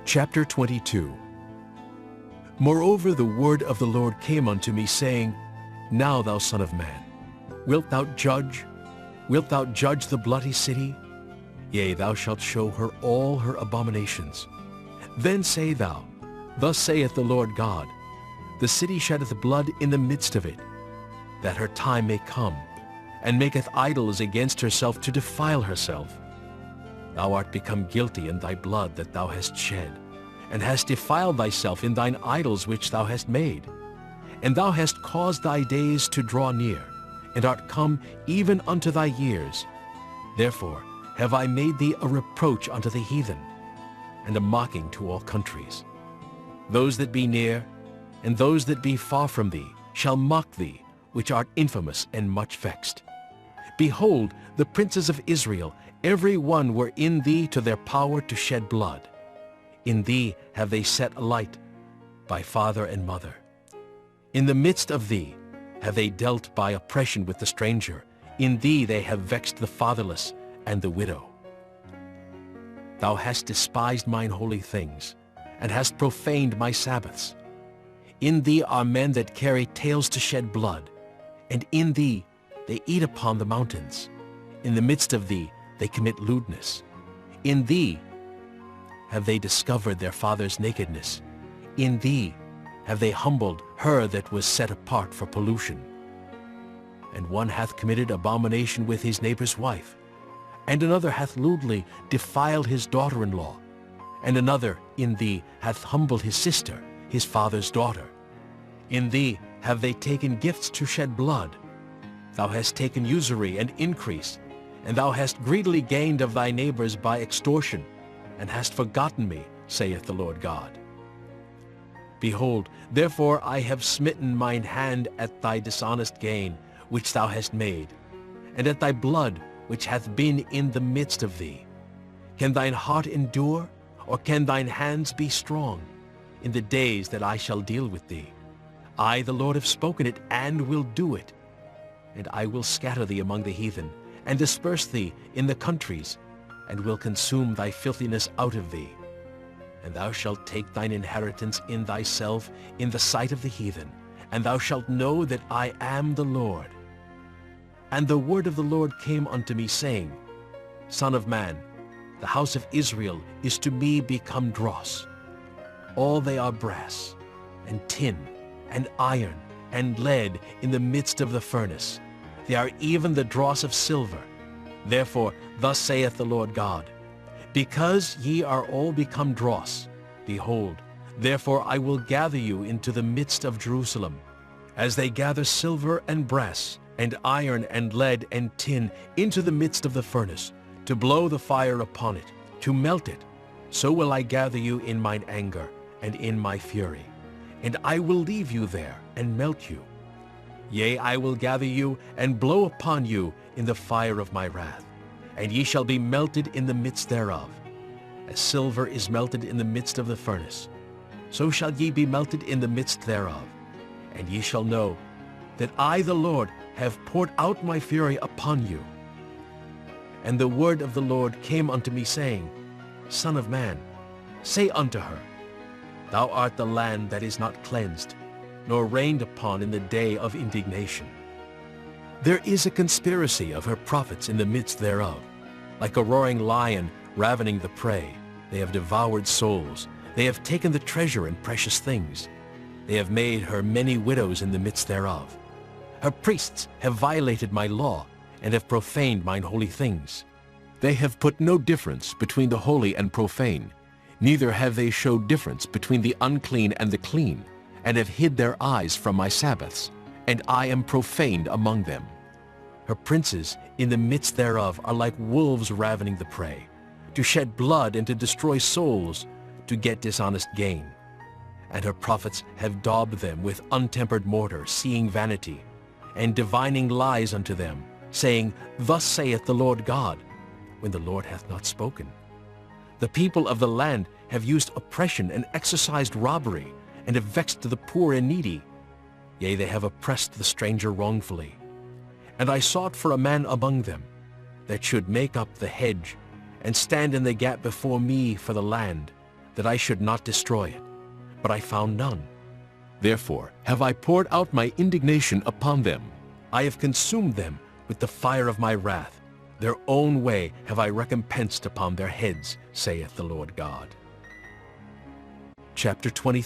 Chapter 22. Moreover the word of the Lord came unto me, saying, Now, thou son of man, wilt thou judge? Wilt thou judge the bloody city? Yea, thou shalt show her all her abominations. Then say thou, Thus saith the Lord God, The city sheddeth blood in the midst of it, that her time may come, and maketh idols against herself to defile herself. Thou art become guilty in thy blood that thou hast shed, and hast defiled thyself in thine idols which thou hast made. And thou hast caused thy days to draw near, and art come even unto thy years. Therefore have I made thee a reproach unto the heathen, and a mocking to all countries. Those that be near, and those that be far from thee, shall mock thee, which art infamous and much vexed. Behold, the princes of Israel, every one were in thee to their power to shed blood. In thee have they set a light by father and mother. In the midst of thee have they dealt by oppression with the stranger. In thee they have vexed the fatherless and the widow. Thou hast despised mine holy things, and hast profaned my Sabbaths. In thee are men that carry tales to shed blood, and in thee they eat upon the mountains. In the midst of thee they commit lewdness. In thee have they discovered their father's nakedness. In thee have they humbled her that was set apart for pollution. And one hath committed abomination with his neighbor's wife, and another hath lewdly defiled his daughter-in-law, and another in thee hath humbled his sister, his father's daughter. In thee have they taken gifts to shed blood. Thou hast taken usury and increase, and thou hast greedily gained of thy neighbors by extortion, and hast forgotten me, saith the Lord God. Behold, therefore I have smitten mine hand at thy dishonest gain, which thou hast made, and at thy blood, which hath been in the midst of thee. Can thine heart endure, or can thine hands be strong, in the days that I shall deal with thee? I, the Lord, have spoken it, and will do it. And I will scatter thee among the heathen, and disperse thee in the countries, and will consume thy filthiness out of thee. And thou shalt take thine inheritance in thyself in the sight of the heathen, and thou shalt know that I am the Lord. And the word of the Lord came unto me, saying, Son of man, the house of Israel is to me become dross. All they are brass, and tin, and iron, and lead in the midst of the furnace. They are even the dross of silver. Therefore thus saith the Lord God, Because ye are all become dross, behold, therefore I will gather you into the midst of Jerusalem, as they gather silver and brass, and iron and lead and tin into the midst of the furnace, to blow the fire upon it, to melt it. So will I gather you in mine anger and in my fury, and I will leave you there and melt you. Yea, I will gather you and blow upon you in the fire of my wrath, and ye shall be melted in the midst thereof. As silver is melted in the midst of the furnace, so shall ye be melted in the midst thereof. And ye shall know that I, the Lord, have poured out my fury upon you. And the word of the Lord came unto me, saying, Son of man, say unto her, Thou art the land that is not cleansed, nor rained upon in the day of indignation. There is a conspiracy of her prophets in the midst thereof. Like a roaring lion ravening the prey, they have devoured souls. They have taken the treasure and precious things. They have made her many widows in the midst thereof. Her priests have violated my law, and have profaned mine holy things. They have put no difference between the holy and profane, neither have they showed difference between the unclean and the clean, and have hid their eyes from my Sabbaths, and I am profaned among them. Her princes in the midst thereof are like wolves ravening the prey, to shed blood and to destroy souls, to get dishonest gain. And her prophets have daubed them with untempered mortar, seeing vanity, and divining lies unto them, saying, Thus saith the Lord God, when the Lord hath not spoken. The people of the land have used oppression and exercised robbery, and have vexed the poor and needy. Yea, they have oppressed the stranger wrongfully. And I sought for a man among them, that should make up the hedge, and stand in the gap before me for the land, that I should not destroy it, but I found none. Therefore have I poured out my indignation upon them. I have consumed them with the fire of my wrath. Their own way have I recompensed upon their heads, saith the Lord God. Chapter 23.